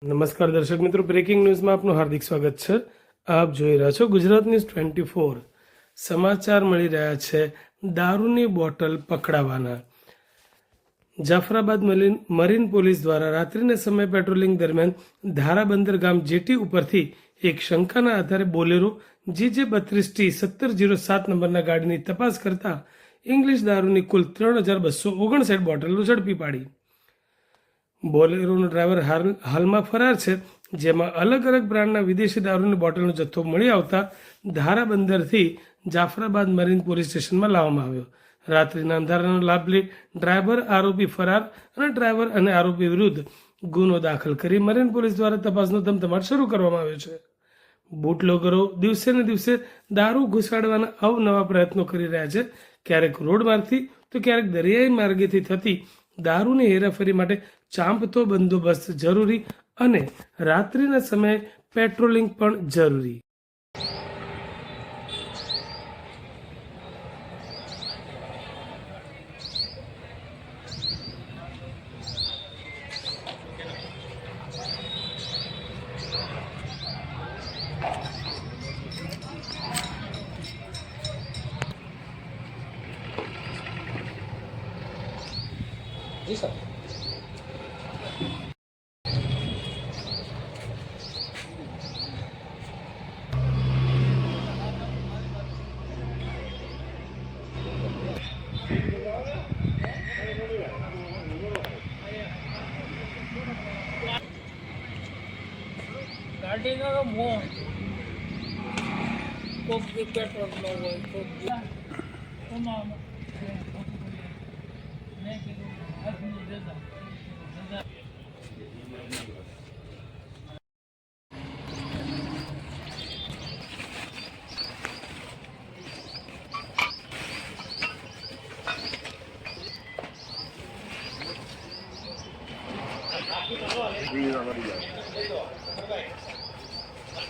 નમસ્કાર દર્શક મિત્રો, બ્રેકિંગ ન્યૂઝમાં આપનું હાર્દિક સ્વાગત છે. આપ જોઈ રહ્યા છો ગુજરાત ન્યૂઝ 24. સમાચાર મળી રહ્યા છે દારૂની બોટલ પકડાવાના. જાફરાબાદ મરીન પોલીસ દ્વારા રાત્રિના સમયે પેટ્રોલિંગ દરમિયાન ધારાબંદર ગામ જેટી ઉપરથી એક શંકાના આધારે બોલેરો GJ 32T 1707 નંબરના ગાડીની તપાસ કરતા ઇંગ્લિશ દારૂની કુલ 3259 બોટલો ઝડપી પાડી. બોલેરોનો ડ્રાઈવર હાલમાં ફરાર છે, જેમાં અલગ અલગ બ્રાન્ડના વિદેશી દારૂની બોટલનો જથ્થો મળી આવતા ધારાબંદરથી જાફરાબાદ મરીન પોલીસ સ્ટેશનમાં લાવવામાં આવ્યો. રાત્રિના અંધારાનો લાભ લઈ ડ્રાઈવર, આરોપી ફરાર અને ડ્રાઈવર અને આરોપી વિરુદ્ધ ગુનો દાખલ કરી મરીન પોલીસ દ્વારા તપાસનો ધમધમાટ શરૂ કરવામાં આવ્યો છે. બુટલેગરો દિવસે ને દિવસે દારૂ ઘુસાડવાના અવનવા પ્રયત્નો કરી રહ્યા છે. ક્યારેક રોડ માર્ગથી તો ક્યારેક દરિયાઈ માર્ગેથી થતી દારૂની હેરાફેરી માટે ચાંપતો બંદોબસ્ત જરૂરી અને રાત્રિના સમયે પેટ્રોલિંગ પણ જરૂરી. जी सर. गाड़ी का मोह कोक की पेट्रोल लो वो कोक की तमाम नहीं कि आदमी ज्यादा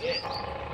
Gracias.